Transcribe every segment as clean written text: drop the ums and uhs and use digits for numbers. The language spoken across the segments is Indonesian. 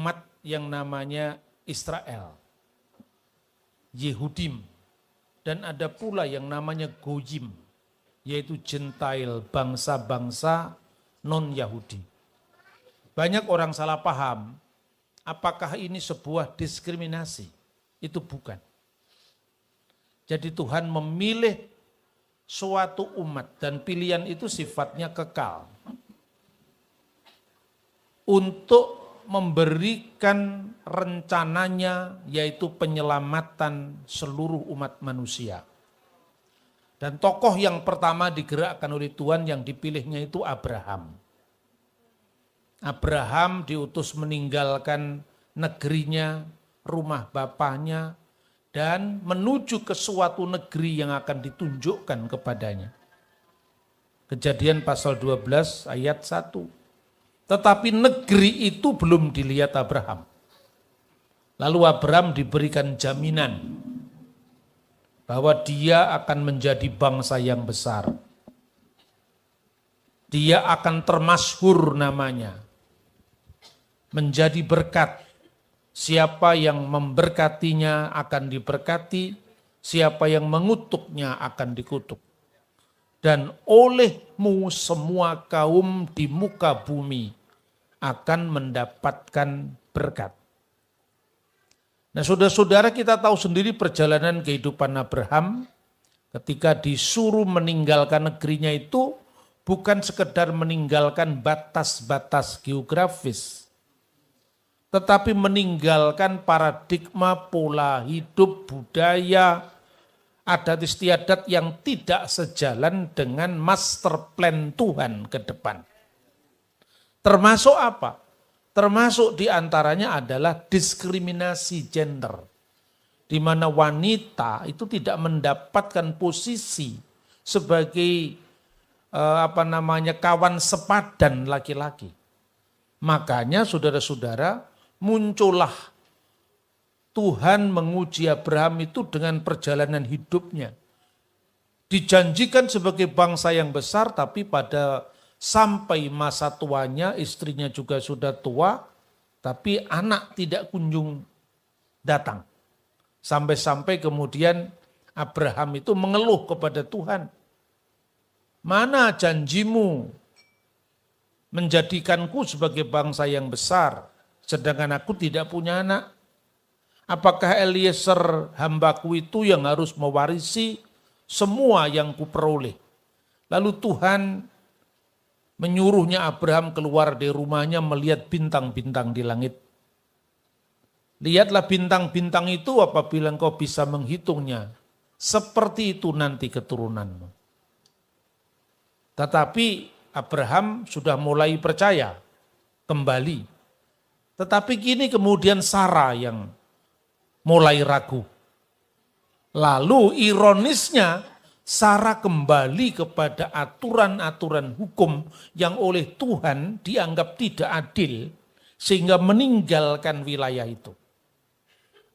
umat yang namanya Israel, Yehudim, dan ada pula yang namanya Goyim, yaitu Gentile, bangsa-bangsa non-Yahudi. Banyak orang salah paham, apakah ini sebuah diskriminasi? Itu bukan. Jadi Tuhan memilih suatu umat dan pilihan itu sifatnya kekal untuk memberikan rencananya, yaitu penyelamatan seluruh umat manusia. Dan tokoh yang pertama digerakkan oleh Tuhan yang dipilihnya itu Abraham. Abraham diutus meninggalkan negerinya, rumah bapaknya, dan menuju ke suatu negeri yang akan ditunjukkan kepadanya. Kejadian pasal 12 ayat 1. Tetapi negeri itu belum dilihat Abraham. Lalu Abraham diberikan jaminan bahwa dia akan menjadi bangsa yang besar. Dia akan termasyhur namanya, menjadi berkat. Siapa yang memberkatinya akan diberkati, siapa yang mengutuknya akan dikutuk. Dan olehmu semua kaum di muka bumi akan mendapatkan berkat. Nah, saudara-saudara, kita tahu sendiri perjalanan kehidupan Abraham ketika disuruh meninggalkan negerinya itu bukan sekedar meninggalkan batas-batas geografis, tetapi meninggalkan paradigma, pola hidup, budaya, adat istiadat yang tidak sejalan dengan master plan Tuhan ke depan. Termasuk apa? Termasuk diantaranya adalah diskriminasi gender, di mana wanita itu tidak mendapatkan posisi sebagai kawan sepadan laki-laki. Makanya saudara-saudara, muncullah Tuhan menguji Abraham itu dengan perjalanan hidupnya. Dijanjikan sebagai bangsa yang besar, tapi pada sampai masa tuanya, istrinya juga sudah tua, tapi anak tidak kunjung datang. Sampai-sampai kemudian Abraham itu mengeluh kepada Tuhan. Mana janjimu menjadikanku sebagai bangsa yang besar, sedangkan aku tidak punya anak? Apakah Eliezer hambaku itu yang harus mewarisi semua yang kuperoleh? Lalu Tuhan menyuruhnya Abraham keluar dari rumahnya melihat bintang-bintang di langit. Lihatlah bintang-bintang itu apabila engkau bisa menghitungnya. Seperti itu nanti keturunanmu. Tetapi Abraham sudah mulai percaya kembali. Tetapi kini kemudian Sarah yang mulai ragu. Lalu ironisnya Sarah kembali kepada aturan-aturan hukum yang oleh Tuhan dianggap tidak adil sehingga meninggalkan wilayah itu.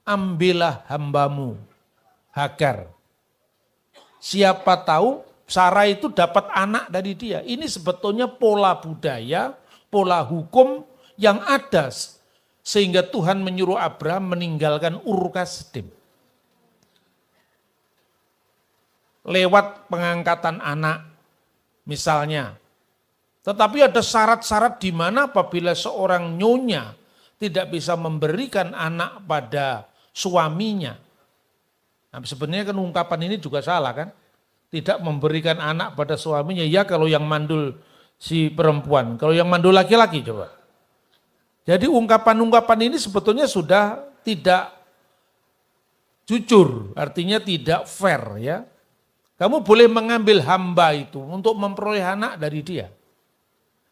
Ambillah hambamu Hagar. Siapa tahu Sarah itu dapat anak dari dia. Ini sebetulnya pola budaya, pola hukum yang ada sehingga Tuhan menyuruh Abraham meninggalkan Ur Kasdim. Lewat pengangkatan anak misalnya. Tetapi ada syarat-syarat di mana apabila seorang nyonya tidak bisa memberikan anak pada suaminya. Nah, sebenarnya kan ungkapan ini juga salah kan? Tidak memberikan anak pada suaminya, ya kalau yang mandul si perempuan, kalau yang mandul laki-laki coba. Jadi ungkapan-ungkapan ini sebetulnya sudah tidak jujur, artinya tidak fair ya. Kamu boleh mengambil hamba itu untuk memperoleh anak dari dia.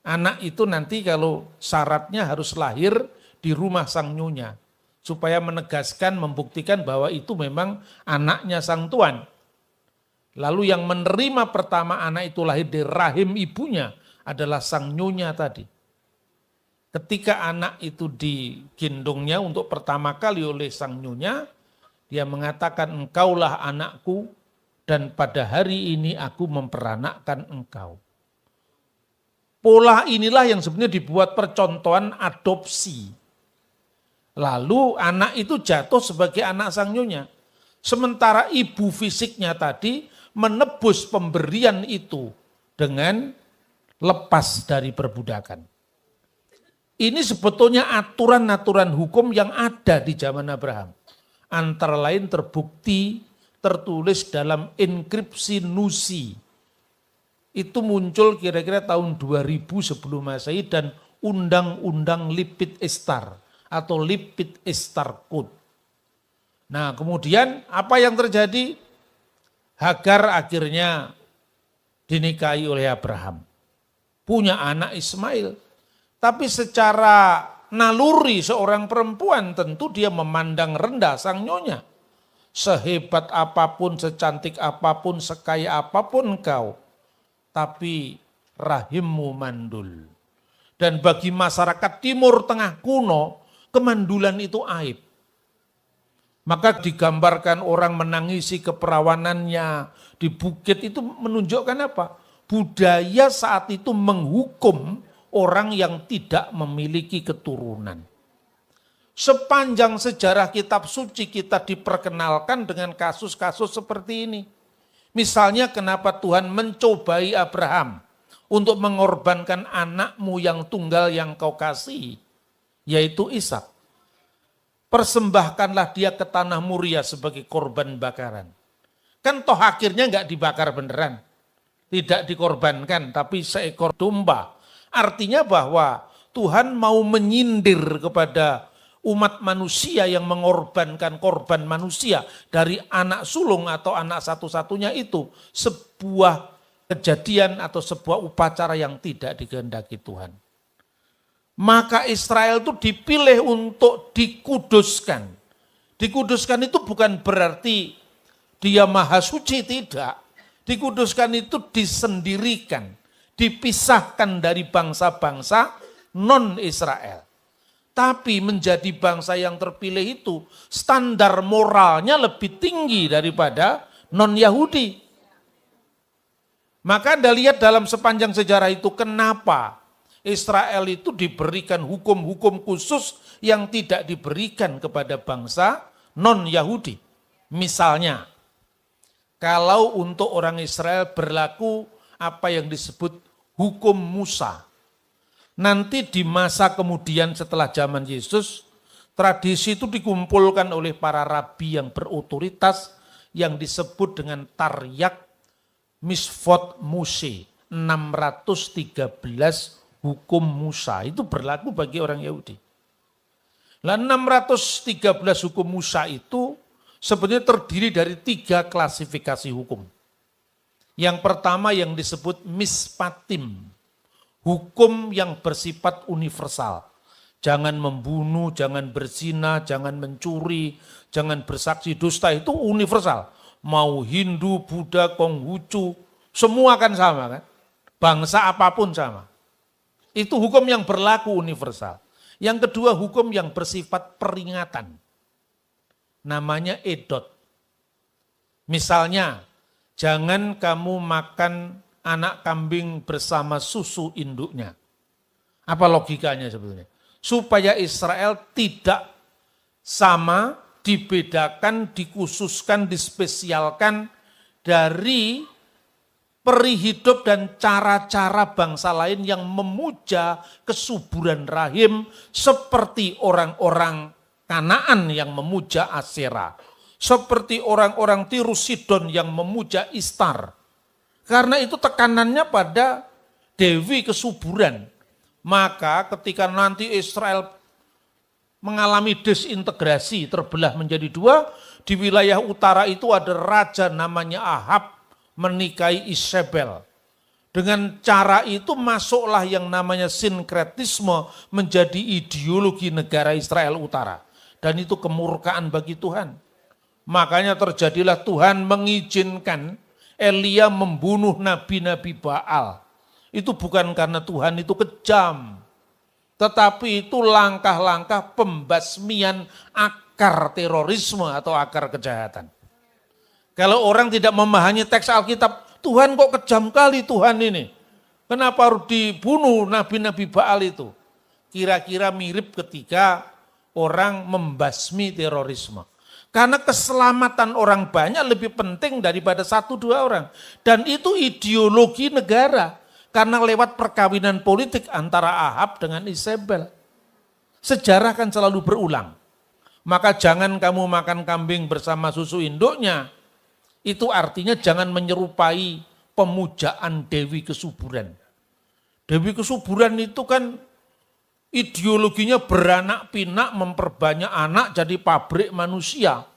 Anak itu nanti kalau syaratnya harus lahir di rumah sang nyonya. Supaya menegaskan, membuktikan bahwa itu memang anaknya sang tuan. Lalu yang menerima pertama anak itu lahir dari rahim ibunya adalah sang nyonya tadi. Ketika anak itu digendongnya untuk pertama kali oleh sang nyonya, dia mengatakan engkaulah anakku dan pada hari ini aku memperanakkan engkau. Pola inilah yang sebenarnya dibuat percontohan adopsi. Lalu anak itu jatuh sebagai anak sang nyonya. Sementara ibu fisiknya tadi menebus pemberian itu dengan lepas dari perbudakan. Ini sebetulnya aturan-aturan hukum yang ada di zaman Abraham. Antara lain terbukti tertulis dalam inskripsi Nusi. Itu muncul kira-kira tahun 2000 sebelum Masehi dan Undang-Undang Lipit Ishtar atau Lipit Ishtar Code. Nah kemudian apa yang terjadi? Hagar akhirnya dinikahi oleh Abraham. Punya anak Ismail. Tapi secara naluri seorang perempuan tentu dia memandang rendah sang nyonya. Sehebat apapun, secantik apapun, sekaya apapun engkau. Tapi rahimmu mandul. Dan bagi masyarakat Timur Tengah kuno, kemandulan itu aib. Maka digambarkan orang menangisi keperawanannya di bukit itu menunjukkan apa? Budaya saat itu menghukum orang yang tidak memiliki keturunan. Sepanjang sejarah kitab suci kita diperkenalkan dengan kasus-kasus seperti ini. Misalnya kenapa Tuhan mencobai Abraham untuk mengorbankan anakmu yang tunggal yang kau kasih, yaitu Ishak. Persembahkanlah dia ke tanah Moria sebagai korban bakaran. Kan toh akhirnya enggak dibakar beneran. Tidak dikorbankan, tapi seekor domba. Artinya bahwa Tuhan mau menyindir kepada umat manusia yang mengorbankan korban manusia dari anak sulung atau anak satu-satunya itu. Sebuah kejadian atau sebuah upacara yang tidak dikehendaki Tuhan. Maka Israel itu dipilih untuk dikuduskan. Dikuduskan itu bukan berarti dia maha suci, tidak. Dikuduskan itu disendirikan, dipisahkan dari bangsa-bangsa non-Israel. Tapi menjadi bangsa yang terpilih itu standar moralnya lebih tinggi daripada non-Yahudi. Maka Anda lihat dalam sepanjang sejarah itu kenapa Israel itu diberikan hukum-hukum khusus yang tidak diberikan kepada bangsa non-Yahudi. Misalnya, kalau untuk orang Israel berlaku apa yang disebut hukum Musa. Nanti di masa kemudian setelah zaman Yesus, tradisi itu dikumpulkan oleh para rabi yang berotoritas yang disebut dengan Taryak Misvot Muse, 613 hukum Musa. Itu berlaku bagi orang Yahudi. Nah 613 hukum Musa itu sebenarnya terdiri dari 3 klasifikasi hukum. Yang pertama yang disebut mispatim, hukum yang bersifat universal. Jangan membunuh, jangan berzina, jangan mencuri, jangan bersaksi dusta, itu universal. Mau Hindu, Buddha, Konghucu, semua kan sama kan? Bangsa apapun sama. Itu hukum yang berlaku universal. Yang kedua hukum yang bersifat peringatan. Namanya edot. Misalnya, jangan kamu makan anak kambing bersama susu induknya. Apa logikanya sebetulnya? Supaya Israel tidak sama, dibedakan, dikhususkan, dispesialkan dari peri hidup dan cara-cara bangsa lain yang memuja kesuburan rahim seperti orang-orang Kanaan yang memuja Asyera. Seperti orang-orang Tirus Sidon yang memuja Ishtar. Karena itu tekanannya pada dewi kesuburan. Maka ketika nanti Israel mengalami desintegrasi, terbelah menjadi 2, di wilayah utara itu ada raja namanya Ahab menikahi Isabel. Dengan cara itu masuklah yang namanya sinkretisme menjadi ideologi negara Israel utara. Dan itu kemurkaan bagi Tuhan. Makanya terjadilah Tuhan mengizinkan Elia membunuh nabi-nabi Baal. Itu bukan karena Tuhan itu kejam. Tetapi itu langkah-langkah pembasmian akar terorisme atau akar kejahatan. Kalau orang tidak memahami teks Alkitab, Tuhan kok kejam kali Tuhan ini. Kenapa harus dibunuh nabi-nabi Baal itu? Kira-kira mirip ketika orang membasmi terorisme. Karena keselamatan orang banyak lebih penting daripada 1-2 orang. Dan itu ideologi negara. Karena lewat perkawinan politik antara Ahab dengan Isabel. Sejarah kan selalu berulang. Maka jangan kamu makan kambing bersama susu induknya. Itu artinya jangan menyerupai pemujaan Dewi Kesuburan. Dewi Kesuburan itu kan ideologinya beranak pinak, memperbanyak anak jadi pabrik manusia.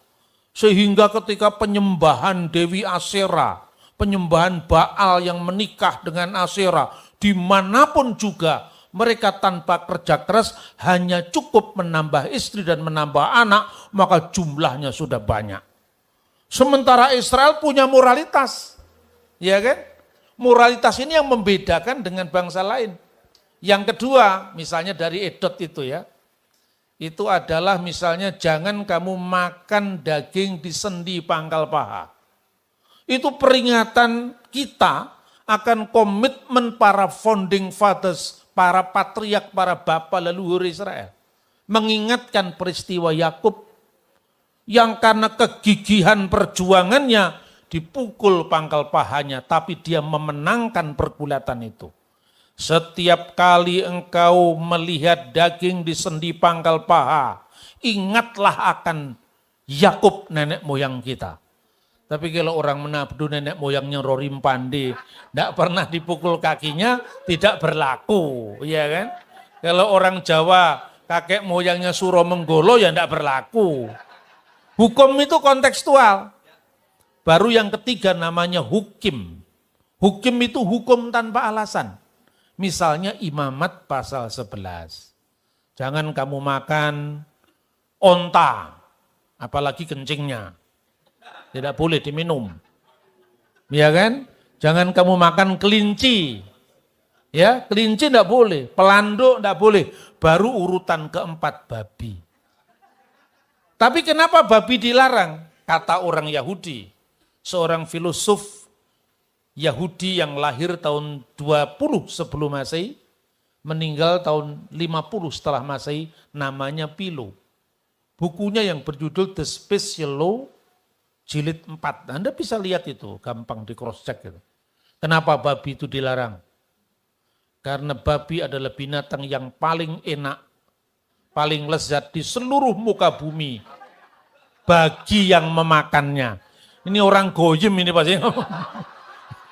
Sehingga ketika penyembahan Dewi Asyera, penyembahan Baal yang menikah dengan Asyera, dimanapun juga mereka tanpa kerja keras hanya cukup menambah istri dan menambah anak, maka jumlahnya sudah banyak. Sementara Israel punya moralitas, ya kan? Moralitas ini yang membedakan dengan bangsa lain. Yang kedua, misalnya dari Edot itu ya, itu adalah misalnya jangan kamu makan daging di sendi pangkal paha. Itu peringatan kita akan komitmen para founding fathers, para patriark, para bapak leluhur Israel. Mengingatkan peristiwa Yakub yang karena kegigihan perjuangannya dipukul pangkal pahanya, tapi dia memenangkan pergulatan itu. Setiap kali engkau melihat daging di sendi pangkal paha, ingatlah akan Yakub nenek moyang kita. Tapi kalau orang menabdu nenek moyangnya Rorim Pande, tidak pernah dipukul kakinya, tidak berlaku, ya kan? Kalau orang Jawa kakek moyangnya Suro Menggolo ya tidak berlaku. Hukum itu kontekstual. Baru yang ketiga namanya hukim. Hukim itu hukum tanpa alasan. Misalnya Imamat pasal 11. Jangan kamu makan onta, apalagi kencingnya. Tidak boleh diminum. Ya kan? Jangan kamu makan kelinci. Ya, kelinci tidak boleh, pelanduk tidak boleh. Baru urutan keempat babi. Tapi kenapa babi dilarang? Kata orang Yahudi. Seorang filosof Yahudi yang lahir tahun 20 sebelum Masehi, meninggal tahun 50 setelah Masehi, namanya Philo. Bukunya yang berjudul The Special Law, jilid 4. Anda bisa lihat itu, gampang di cross check gitu. Kenapa babi itu dilarang? Karena babi adalah binatang yang paling enak, paling lezat di seluruh muka bumi bagi yang memakannya. Ini orang goyim ini pasti.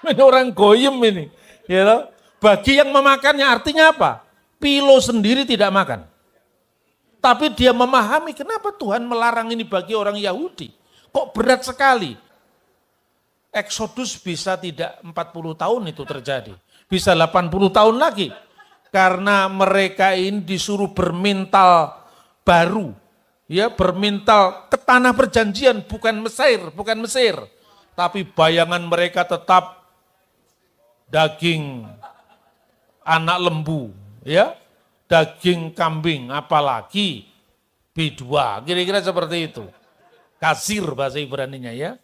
Ini orang goyim ini. Ya, bagi yang memakannya artinya apa? Philo sendiri tidak makan. Tapi dia memahami kenapa Tuhan melarang ini bagi orang Yahudi. Kok berat sekali? Eksodus bisa tidak 40 tahun itu terjadi. Bisa 80 tahun lagi. Karena mereka ini disuruh bermental baru. Ya, bermental ke tanah perjanjian, bukan Mesir. Tapi bayangan mereka tetap daging anak lembu, ya, daging kambing, apalagi B2, kira-kira seperti itu. Kasir bahasa Ibraninya ya.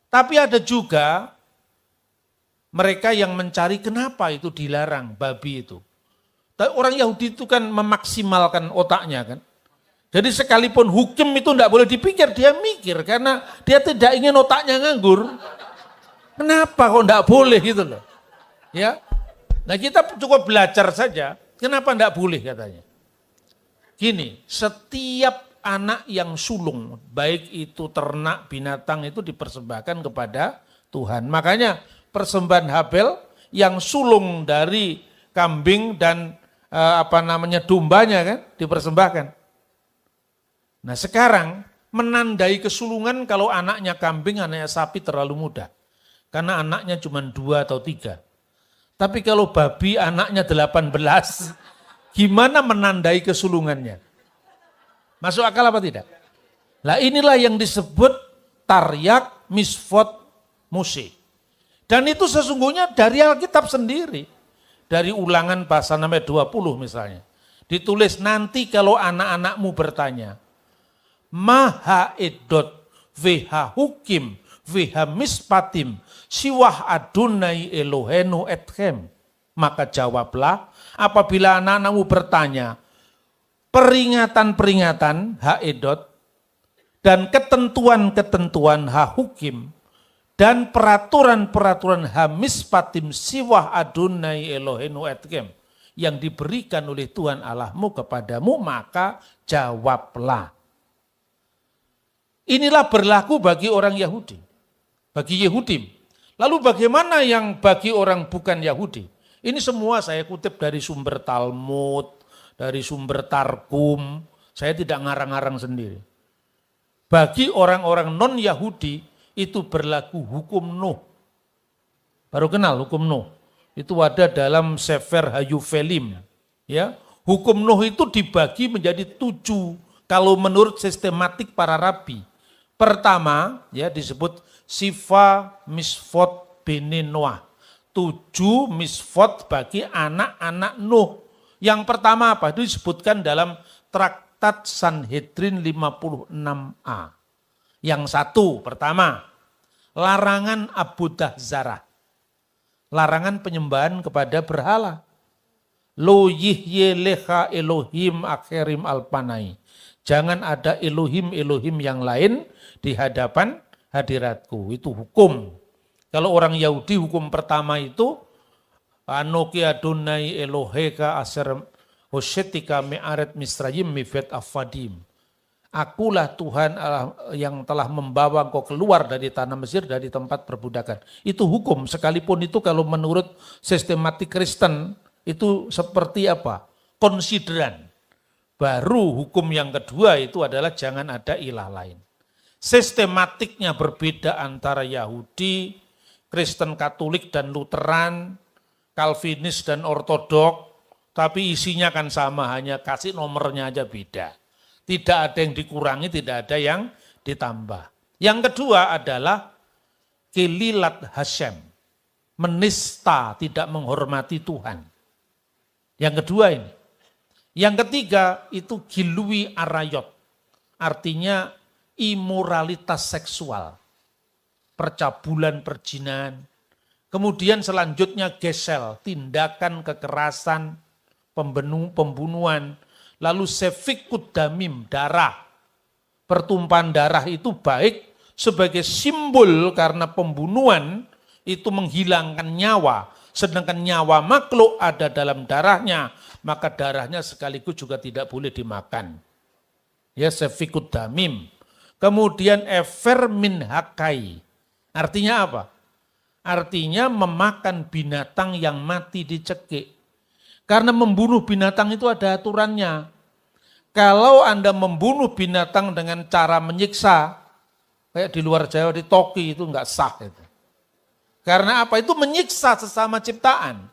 Tapi ada juga mereka yang mencari kenapa itu dilarang babi itu. Tapi orang Yahudi itu kan memaksimalkan otaknya kan. Jadi sekalipun hukum itu tidak boleh dipikir, dia mikir karena dia tidak ingin otaknya nganggur. Kenapa kok tidak boleh gitu loh. Ya, nah kita cukup belajar saja, kenapa tidak boleh katanya. Gini, setiap anak yang sulung, baik itu ternak, binatang itu dipersembahkan kepada Tuhan. Makanya persembahan Habel yang sulung dari kambing dan dombanya kan dipersembahkan. Nah sekarang menandai kesulungan kalau anaknya kambing, anaknya sapi terlalu mudah. Karena anaknya cuma 2 atau 3. Tapi kalau babi anaknya 18, gimana menandai kesulungannya? Masuk akal apa tidak? Nah inilah yang disebut Taryak Misfot Muse. Dan itu sesungguhnya dari Alkitab sendiri. Dari Ulangan pasal 20 misalnya. Ditulis nanti kalau anak-anakmu bertanya, Maha Edot, Veha Hukim, Veha Mispatim, Siwah Adonai Elohenu Etchem. Maka jawablah, apabila anak-anakmu bertanya, peringatan-peringatan haedot dan ketentuan-ketentuan hahukim dan peraturan-peraturan hamispatim siwah adunai Elohenu etkem yang diberikan oleh Tuhan Allahmu kepadamu, maka jawablah. Inilah berlaku bagi orang Yahudi, bagi Yehudim. Lalu bagaimana yang bagi orang bukan Yahudi? Ini semua saya kutip dari sumber Talmud, dari sumber Targum, saya tidak ngarang-ngarang sendiri. Bagi orang-orang non-Yahudi itu berlaku hukum Nuh. Baru kenal hukum Nuh. Itu ada dalam Sefer Hayufelim. Ya, hukum Nuh itu dibagi menjadi 7 kalau menurut sistematik para rabi. Pertama ya disebut Sifa Misfot Bene Noah. 7 misfot bagi anak-anak Nuh. Yang pertama apa? Itu disebutkan dalam Traktat Sanhedrin 56a. Yang satu pertama, larangan abudah zarah. Larangan penyembahan kepada berhala. Lo yihye leha Elohim akhirim alpanai. Jangan ada Elohim-Elohim yang lain di hadapan hadiratku. Itu hukum. Kalau orang Yahudi hukum pertama itu Anoki Adonai Eloheka Aser Hoshetika Me'aret Misrayim Mifet Afadim. Akulah Tuhan yang telah membawa engkau keluar dari tanah Mesir, dari tempat perbudakan. Itu hukum, sekalipun itu kalau menurut sistematik Kristen, itu seperti apa? Konsideran. Baru hukum yang kedua itu adalah jangan ada ilah lain. Sistematiknya berbeda antara Yahudi, Kristen Katolik dan Lutheran, Calvinis dan Ortodok, tapi isinya kan sama, hanya kasih nomornya aja beda. Tidak ada yang dikurangi, tidak ada yang ditambah. Yang kedua adalah kelilat Hashem, menista, tidak menghormati Tuhan. Yang kedua ini. Yang ketiga itu gilui arayot, artinya imoralitas seksual. Percabulan, perjinahan. Kemudian selanjutnya gesel, tindakan kekerasan, pembunuhan. Lalu sefikut damim, darah. Pertumpahan darah itu baik sebagai simbol karena pembunuhan itu menghilangkan nyawa. Sedangkan nyawa makhluk ada dalam darahnya, maka darahnya sekaligus juga tidak boleh dimakan. Ya, sefikut damim. Kemudian efer min hakai. Artinya apa? Artinya memakan binatang yang mati dicekik. Karena membunuh binatang itu ada aturannya. Kalau Anda membunuh binatang dengan cara menyiksa, kayak di luar Jawa di Toki itu enggak sah itu. Karena apa? Itu menyiksa sesama ciptaan.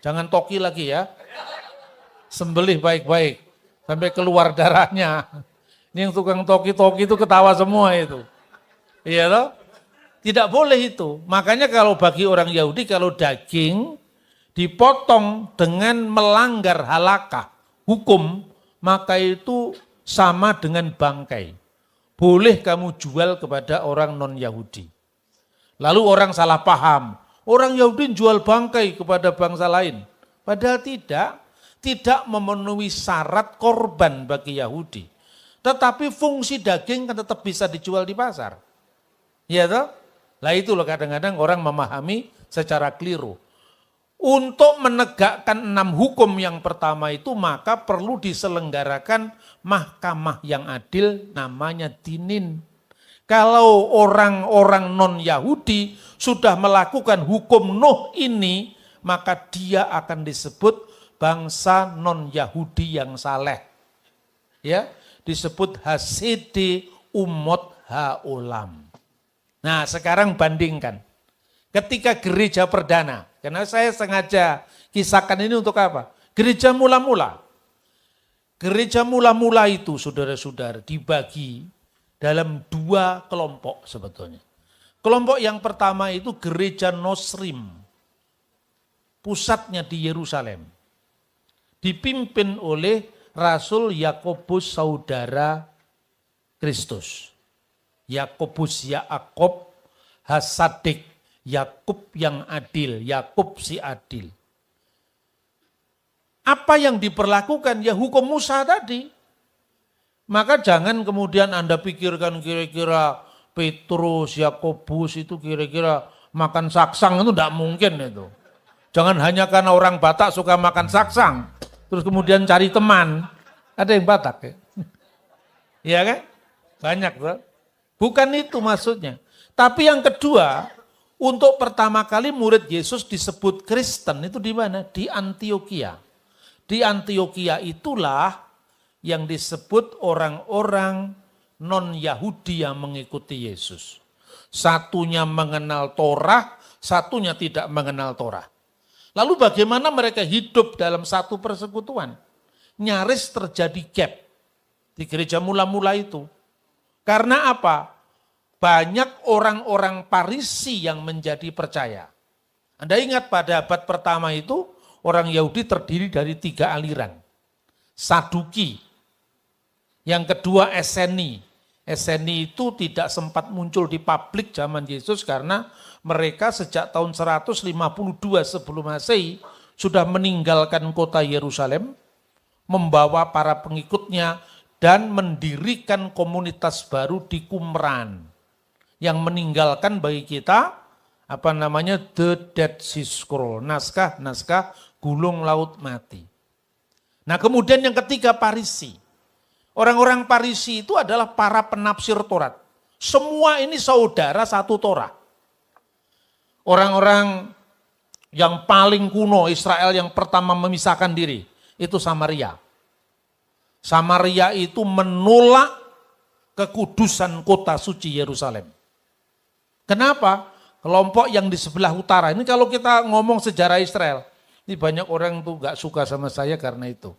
Jangan Toki lagi ya. Sembelih baik-baik sampai keluar darahnya. Ini yang tukang Toki-Toki itu ketawa semua itu. Iya toh? Tidak boleh itu. Makanya kalau bagi orang Yahudi kalau daging dipotong dengan melanggar halakah, hukum, maka itu sama dengan bangkai. Boleh kamu jual kepada orang non-Yahudi. Lalu orang salah paham, orang Yahudi jual bangkai kepada bangsa lain. Padahal tidak memenuhi syarat korban bagi Yahudi. Tetapi fungsi daging kan tetap bisa dijual di pasar. Iya toh? Lah itu loh kadang-kadang orang memahami secara keliru. Untuk menegakkan 6 hukum yang pertama itu maka perlu diselenggarakan mahkamah yang adil namanya dinin. Kalau orang-orang non-Yahudi sudah melakukan hukum Nuh ini, maka dia akan disebut bangsa non-Yahudi yang saleh. Ya, disebut hasidi umot haolam. Nah sekarang bandingkan. Ketika gereja perdana, karena saya sengaja kisahkan ini untuk apa? Gereja mula-mula. Gereja mula-mula itu saudara-saudara dibagi dalam 2 kelompok sebetulnya. Kelompok yang pertama itu gereja Nosrim. Pusatnya di Yerusalem. Dipimpin oleh Rasul Yakobus saudara Kristus. Yakobus Yaakub Hasadik, Yakub yang adil, Yakub si adil. Apa yang diperlakukan? Ya hukum Musa tadi. Maka jangan kemudian Anda pikirkan kira-kira Petrus, Yakobus itu kira-kira makan saksang, itu tidak mungkin itu. Jangan hanya karena orang Batak suka makan saksang, terus kemudian cari teman. Ada yang Batak ya? Iya kan? Banyak tuh. Bukan itu maksudnya. Tapi yang kedua, untuk pertama kali murid Yesus disebut Kristen itu di mana? Di Antioquia. Di Antioquia itulah yang disebut orang-orang non-Yahudi yang mengikuti Yesus. Satunya mengenal Torah, satunya tidak mengenal Torah. Lalu bagaimana mereka hidup dalam satu persekutuan? Nyaris terjadi gap di gereja mula-mula itu. Karena apa? Banyak orang-orang Parisi yang menjadi percaya. Anda ingat pada abad pertama itu, orang Yahudi terdiri dari 3 aliran. Saduki, yang kedua Eseni. Eseni itu tidak sempat muncul di publik zaman Yesus karena mereka sejak tahun 152 sebelum Masehi sudah meninggalkan kota Yerusalem, membawa para pengikutnya dan mendirikan komunitas baru di Qumran yang meninggalkan bagi kita The Dead Sea Scroll, naskah gulung laut mati. Nah kemudian yang ketiga Parisi. Orang-orang Parisi itu adalah para penafsir Taurat. Semua ini saudara satu Torah. Orang-orang yang paling kuno Israel yang pertama memisahkan diri itu Samaria. Samaria itu menolak kekudusan kota suci Yerusalem. Kenapa? Kelompok yang di sebelah utara. Ini kalau kita ngomong sejarah Israel, ini banyak orang tuh gak suka sama saya karena itu.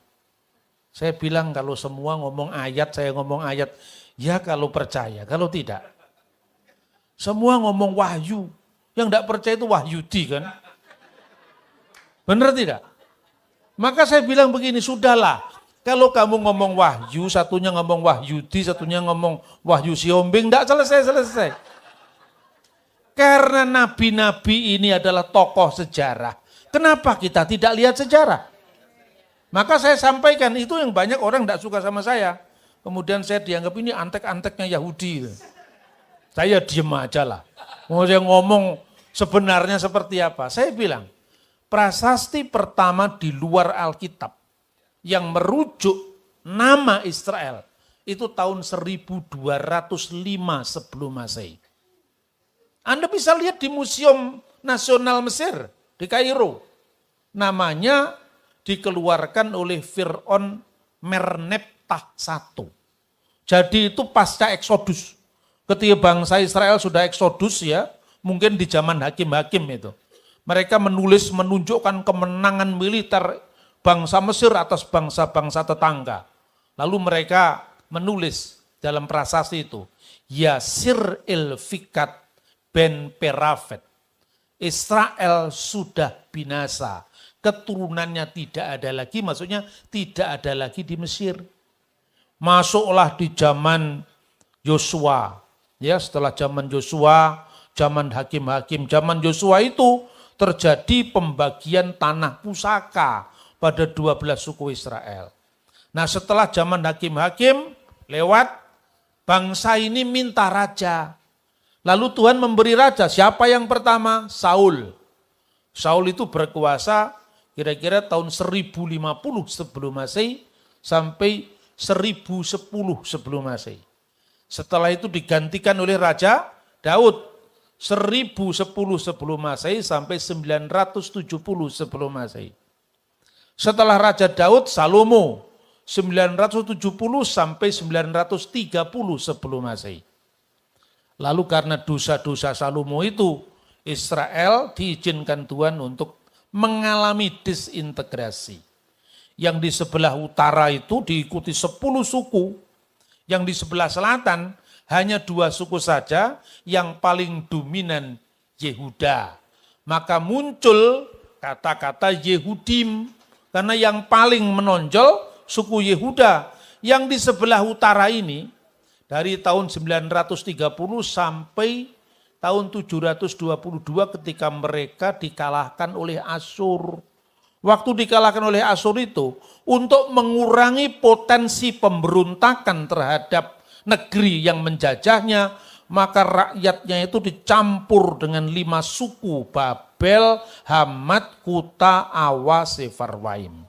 Saya bilang kalau semua ngomong ayat, saya ngomong ayat. Ya kalau percaya, kalau tidak. Semua ngomong wahyu. Yang gak percaya itu Wahyudi kan. Benar tidak? Maka saya bilang begini, sudahlah. Kalau kamu ngomong wahyu, satunya ngomong Wahyudi, satunya ngomong Wahyu Siombing, gak selesai-selesai. Karena nabi-nabi ini adalah tokoh sejarah. Kenapa kita tidak lihat sejarah? Maka saya sampaikan, itu yang banyak orang tidak suka sama saya. Kemudian saya dianggap ini antek-anteknya Yahudi. Saya diem aja lah. Mau saya ngomong sebenarnya seperti apa? Saya bilang, prasasti pertama di luar Alkitab yang merujuk nama Israel itu tahun 1205 sebelum Masehi. Anda bisa lihat di Museum Nasional Mesir di Kairo. Namanya dikeluarkan oleh Fir'aun Merneptah I. Jadi itu pasca Eksodus. Ketika bangsa Israel sudah Eksodus ya, mungkin di zaman hakim-hakim itu. Mereka menulis menunjukkan kemenangan militer bangsa Mesir atas bangsa-bangsa tetangga. Lalu mereka menulis dalam prasasti itu, Yasir il-Fikat Ben Perafet. Israel sudah binasa. Keturunannya tidak ada lagi, maksudnya tidak ada lagi di Mesir. Masuklah di zaman Yosua. Ya, setelah zaman Yosua, zaman hakim-hakim, zaman Yosua itu terjadi pembagian tanah pusaka pada 12 suku Israel. Nah, setelah zaman hakim-hakim lewat, bangsa ini minta raja. Lalu Tuhan memberi raja. Siapa yang pertama? Saul. Saul itu berkuasa kira-kira tahun 1050 sebelum Masehi sampai 1010 sebelum Masehi. Setelah itu digantikan oleh Raja Daud. 1010 sebelum Masehi sampai 970 sebelum Masehi. Setelah Raja Daud, Salomo. 970 sampai 930 sebelum Masehi. Lalu karena dosa-dosa Salomo itu, Israel diizinkan Tuhan untuk mengalami disintegrasi. Yang di sebelah utara itu diikuti 10 suku, yang di sebelah selatan hanya 2 suku saja, yang paling dominan Yehuda. Maka muncul kata-kata Yehudim, karena yang paling menonjol suku Yehuda. Yang di sebelah utara ini, dari tahun 930 sampai tahun 722 ketika mereka dikalahkan oleh Asyur. waktu dikalahkan oleh Asyur itu, untuk mengurangi potensi pemberontakan terhadap negeri yang menjajahnya, maka rakyatnya itu dicampur dengan 5 suku, Babel, Hamat, Kuta, Awa, Sefarwaim.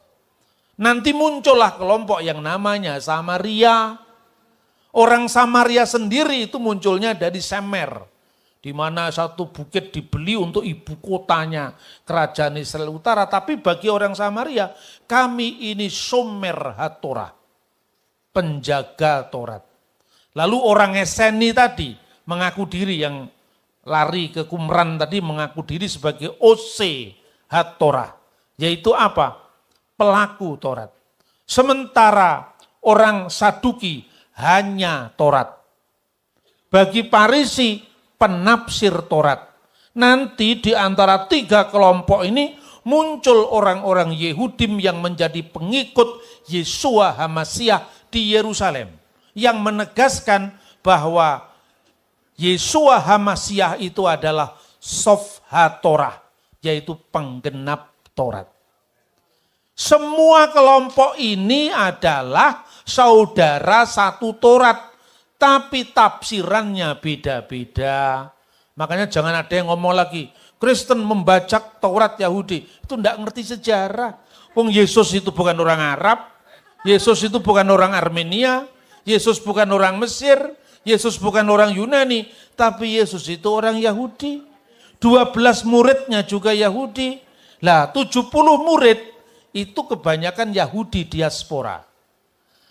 Nanti muncullah kelompok yang namanya Samaria. Orang Samaria sendiri itu munculnya dari Semer, di mana satu bukit dibeli untuk ibu kotanya kerajaan Israel Utara. Tapi bagi orang Samaria, kami ini Shomer HaTorah, penjaga Taurat. Lalu orang Eseni tadi mengaku diri, yang lari ke Qumran tadi mengaku diri sebagai Ose HaTorah, yaitu apa? Pelaku Taurat. Sementara orang Saduki hanya Taurat. Bagi Farisi penafsir Taurat. Nanti di antara 3 kelompok ini muncul orang-orang Yehudim yang menjadi pengikut Yeshua HaMasyiah di Yerusalem, yang menegaskan bahwa Yeshua HaMasyiah itu adalah Sof HaTorah, yaitu penggenap Taurat. Semua kelompok ini adalah saudara satu Taurat, tapi tafsirannya beda-beda. Makanya jangan ada yang ngomong lagi, Kristen membajak Taurat Yahudi. Itu enggak ngerti sejarah. Wong Yesus itu bukan orang Arab, Yesus itu bukan orang Armenia, Yesus bukan orang Mesir, Yesus bukan orang Yunani, tapi Yesus itu orang Yahudi. 12 muridnya juga Yahudi. Lah 70 murid itu kebanyakan Yahudi diaspora.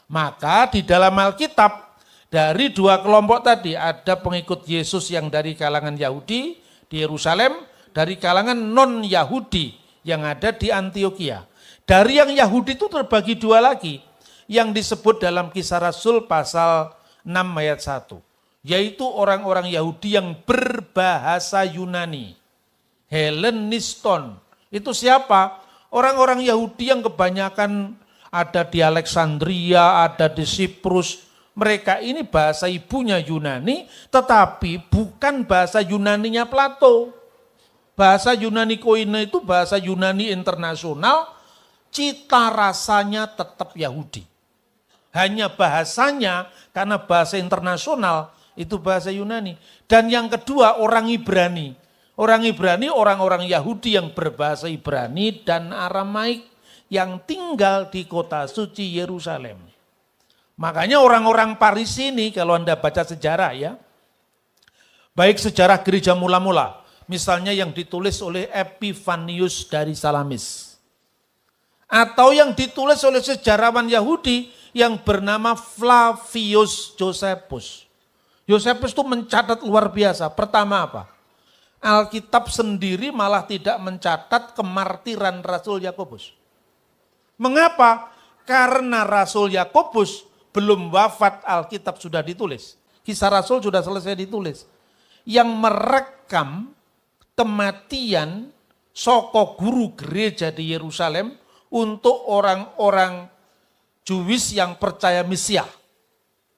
Maka di dalam Alkitab, dari 2 kelompok tadi, ada pengikut Yesus yang dari kalangan Yahudi di Yerusalem, dari kalangan non-Yahudi yang ada di Antioquia. Dari yang Yahudi itu terbagi 2 lagi, yang disebut dalam Kisah Rasul pasal 6 ayat 1. Yaitu orang-orang Yahudi yang berbahasa Yunani. Heleniston. Itu siapa? Orang-orang Yahudi yang kebanyakan ada di Alexandria, ada di Siprus. Mereka ini bahasa ibunya Yunani, tetapi bukan bahasa Yunaninya Plato. Bahasa Yunani Koine itu bahasa Yunani internasional, cita rasanya tetap Yahudi. Hanya bahasanya, karena bahasa internasional, itu bahasa Yunani. Dan yang kedua, orang Ibrani. Orang Ibrani, orang-orang Yahudi yang berbahasa Ibrani dan Aramaik yang tinggal di kota suci Yerusalem. Makanya orang-orang Farisi ini, kalau Anda baca sejarah ya, baik sejarah gereja mula-mula, misalnya yang ditulis oleh Epifanius dari Salamis, atau yang ditulis oleh sejarawan Yahudi yang bernama Flavius Josephus. Josephus itu mencatat luar biasa. Pertama apa? Alkitab sendiri malah tidak mencatat kemartiran Rasul Yakobus. Mengapa? Karena Rasul Yakobus belum wafat, Alkitab sudah ditulis. Kisah Rasul sudah selesai ditulis. Yang merekam kematian soko guru gereja di Yerusalem untuk orang-orang Jewish yang percaya Mesias.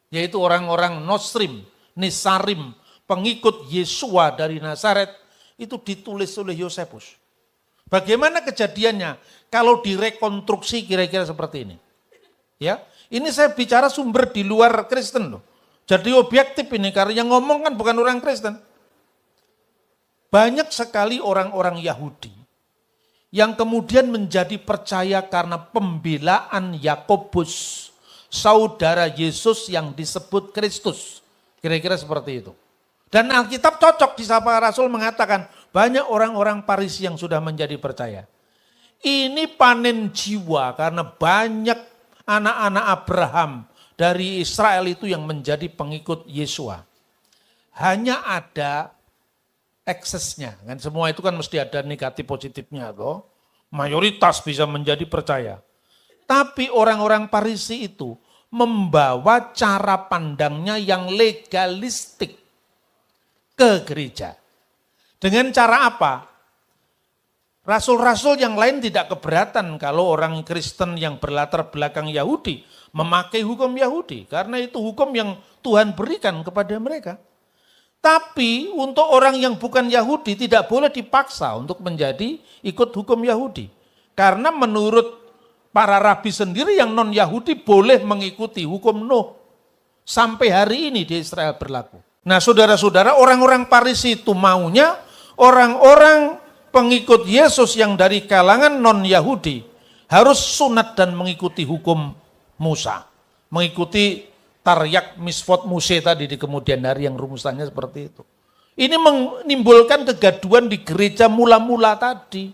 Yaitu orang-orang Nosrim, Nisarim, pengikut Yesua dari Nazaret, itu ditulis oleh Yosefus. Bagaimana kejadiannya? Kalau direkonstruksi kira-kira seperti ini. Ya, ini saya bicara sumber di luar Kristen loh. Jadi objektif ini, karena yang ngomong kan bukan orang Kristen. Banyak sekali orang-orang Yahudi yang kemudian menjadi percaya karena pembelaan Yakobus, saudara Yesus yang disebut Kristus. Kira-kira seperti itu. Dan Alkitab cocok di Sapa Rasul mengatakan banyak orang-orang Farisi yang sudah menjadi percaya. Ini panen jiwa karena banyak anak-anak Abraham dari Israel itu yang menjadi pengikut Yesua. Hanya ada eksesnya, kan semua itu kan mesti ada negatif positifnya toh. Mayoritas bisa menjadi percaya. Tapi orang-orang Farisi itu membawa cara pandangnya yang legalistik ke gereja. Dengan cara apa? Rasul-rasul yang lain tidak keberatan kalau orang Kristen yang berlatar belakang Yahudi memakai hukum Yahudi. Karena itu hukum yang Tuhan berikan kepada mereka. Tapi untuk orang yang bukan Yahudi tidak boleh dipaksa untuk menjadi ikut hukum Yahudi. Karena menurut para rabi sendiri yang non-Yahudi boleh mengikuti hukum Nuh. Sampai hari ini di Israel berlaku. Nah saudara-saudara, orang-orang Farisi itu maunya orang-orang pengikut Yesus yang dari kalangan non-Yahudi harus sunat dan mengikuti hukum Musa. Mengikuti taryak misfot Muse tadi di kemudian hari yang rumusannya seperti itu. Ini menimbulkan kegaduhan di gereja mula-mula tadi.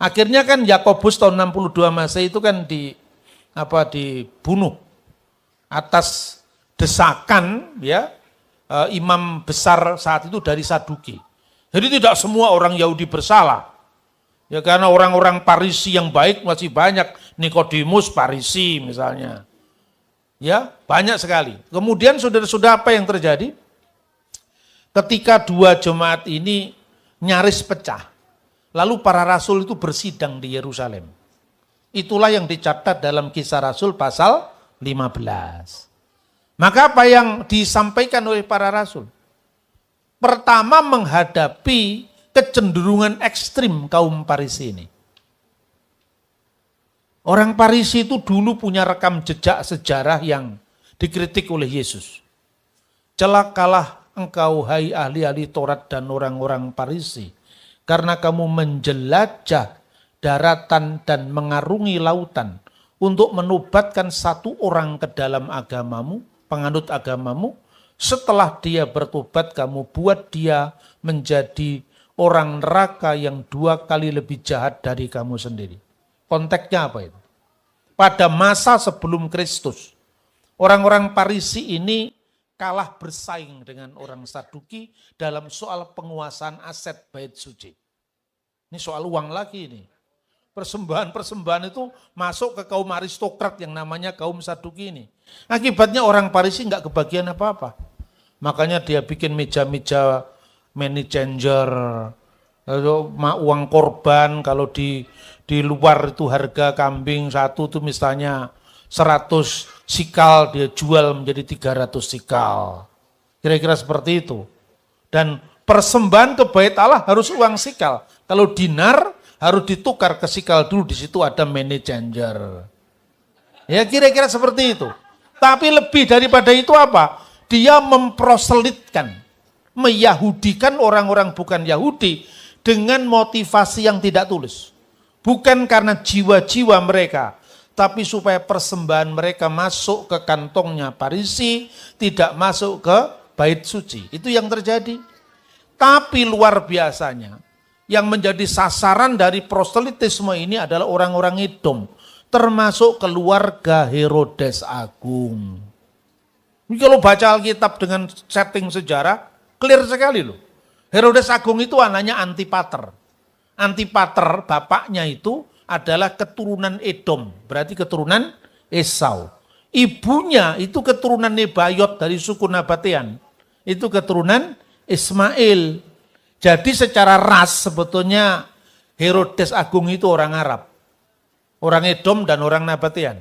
Akhirnya kan Yakobus tahun 62 Masehi itu kan dibunuh atas desakan ya imam besar saat itu dari Saduki. Jadi tidak semua orang Yahudi bersalah. Ya karena orang-orang Farisi yang baik masih banyak, Nikodemus Farisi misalnya. Ya, banyak sekali. Kemudian saudara-saudara apa yang terjadi? Ketika dua jemaat ini nyaris pecah, lalu para rasul itu bersidang di Yerusalem. Itulah yang dicatat dalam Kisah Rasul pasal 15. Maka apa yang disampaikan oleh para rasul? Pertama menghadapi kecenderungan ekstrim kaum Farisi ini. Orang Farisi itu dulu punya rekam jejak sejarah yang dikritik oleh Yesus. Celakalah engkau hai ahli-ahli Taurat dan orang-orang Farisi, karena kamu menjelajah daratan dan mengarungi lautan untuk menobatkan satu orang ke dalam agamamu, penganut agamamu. Setelah dia bertobat, kamu buat dia menjadi orang neraka yang 2 kali lebih jahat dari kamu sendiri. Konteksnya apa itu? Pada masa sebelum Kristus, orang-orang Farisi ini kalah bersaing dengan orang Saduki dalam soal penguasaan aset bait suci. Ini soal uang lagi ini. Persembahan-persembahan itu masuk ke kaum aristokrat yang namanya kaum Saduki ini. Akibatnya orang Farisi nggak kebagian apa-apa. Makanya dia bikin meja-meja money changer, uang korban kalau di luar itu harga kambing satu tuh misalnya 100 sikal, dia jual menjadi 300 sikal. Kira-kira seperti itu. Dan persembahan ke bait Allah harus uang sikal. Kalau dinar harus ditukar ke sikal dulu, di situ ada money changer. Ya kira-kira seperti itu. Tapi lebih daripada itu apa? Dia memproselitkan, meyahudikan orang-orang bukan Yahudi dengan motivasi yang tidak tulus. Bukan karena jiwa-jiwa mereka, tapi supaya persembahan mereka masuk ke kantongnya Farisi, tidak masuk ke bait suci. Itu yang terjadi. Tapi luar biasanya, yang menjadi sasaran dari proselitisme ini adalah orang-orang Edom, termasuk keluarga Herodes Agung. Ini kalau baca Alkitab dengan setting sejarah, clear sekali loh. Herodes Agung itu anaknya Antipater. Antipater bapaknya itu adalah keturunan Edom, berarti keturunan Esau. Ibunya itu keturunan Nebayot dari suku Nabatean, itu keturunan Ismail. Jadi secara ras sebetulnya Herodes Agung itu orang Arab, orang Edom dan orang Nabatean.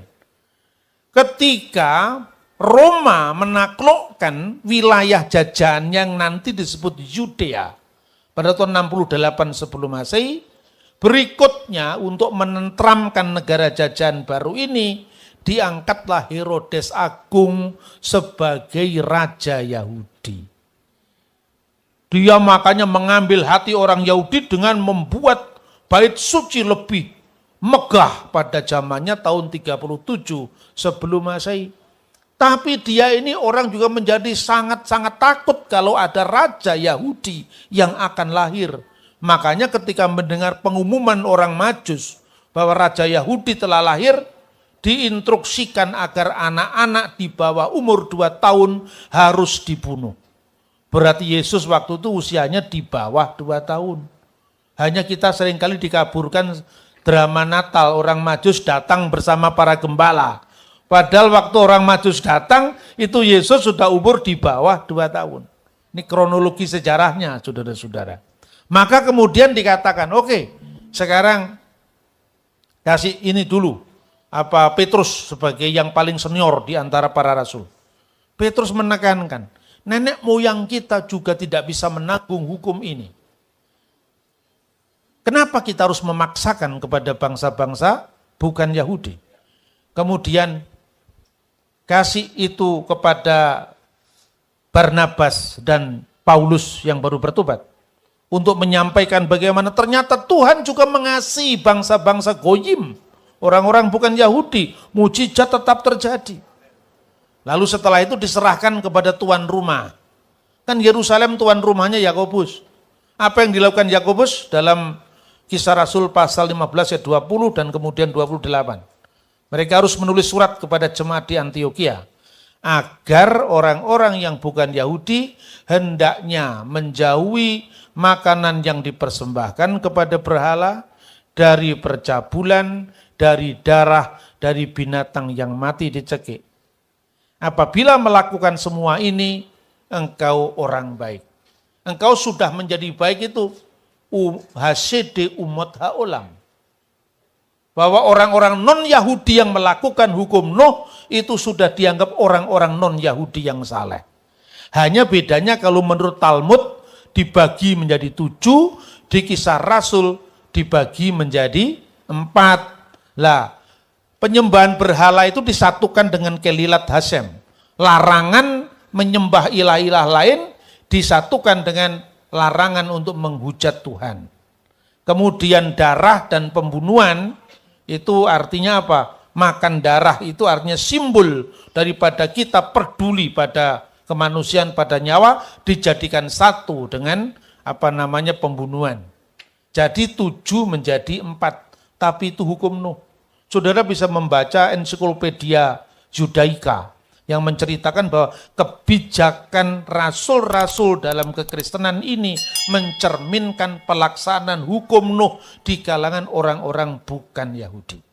Ketika Roma menaklukkan wilayah jajahan yang nanti disebut Yudea pada tahun 68 sebelum Masehi, berikutnya untuk menentramkan negara jajahan baru ini, diangkatlah Herodes Agung sebagai raja Yahudi. Dia makanya mengambil hati orang Yahudi dengan membuat bait suci lebih megah pada zamannya tahun 37 sebelum Masehi. Tapi dia ini orang juga menjadi sangat-sangat takut kalau ada raja Yahudi yang akan lahir. Makanya ketika mendengar pengumuman orang Majus bahwa raja Yahudi telah lahir, diinstruksikan agar anak-anak di bawah umur 2 tahun harus dibunuh. Berarti Yesus waktu itu usianya di bawah 2 tahun. Hanya kita seringkali dikaburkan drama Natal, orang Majus datang bersama para gembala. Padahal waktu orang Majus datang, itu Yesus sudah umur di bawah 2 tahun. Ini kronologi sejarahnya, saudara-saudara. Maka kemudian dikatakan, oke, sekarang kasih ini dulu. Petrus sebagai yang paling senior di antara para rasul. Petrus menekankan, nenek moyang kita juga tidak bisa menanggung hukum ini. Kenapa kita harus memaksakan kepada bangsa-bangsa bukan Yahudi? Kemudian kasih itu kepada Barnabas dan Paulus yang baru bertobat. Untuk menyampaikan bagaimana ternyata Tuhan juga mengasihi bangsa-bangsa goyim. Orang-orang bukan Yahudi, mujizat tetap terjadi. Lalu setelah itu diserahkan kepada tuan rumah. Kan Yerusalem tuan rumahnya Yakobus. Apa yang dilakukan Yakobus dalam Kisah Rasul pasal 15 ayat 20 dan kemudian 28. Mereka harus menulis surat kepada jemaat di Antioquia agar orang-orang yang bukan Yahudi hendaknya menjauhi makanan yang dipersembahkan kepada berhala, dari percabulan, dari darah, dari binatang yang mati dicekik. Apabila melakukan semua ini, engkau orang baik. Engkau sudah menjadi baik itu hasede umat haolam. Bahwa orang-orang non-Yahudi yang melakukan hukum Nuh itu sudah dianggap orang-orang non-Yahudi yang saleh. Hanya bedanya kalau menurut Talmud dibagi menjadi 7, di Kisah Rasul dibagi menjadi 4. Lah, penyembahan berhala itu disatukan dengan Kelilat Hasem. Larangan menyembah ilah-ilah lain disatukan dengan larangan untuk menghujat Tuhan. Kemudian darah dan pembunuhan itu artinya apa? Makan darah itu artinya simbol daripada kita peduli pada kemanusiaan, pada nyawa, dijadikan satu dengan pembunuhan. Jadi 7 menjadi 4, tapi itu hukum Nuh. Saudara bisa membaca ensiklopedia Judaika yang menceritakan bahwa kebijakan rasul-rasul dalam kekristenan ini mencerminkan pelaksanaan hukum Nuh di kalangan orang-orang bukan Yahudi.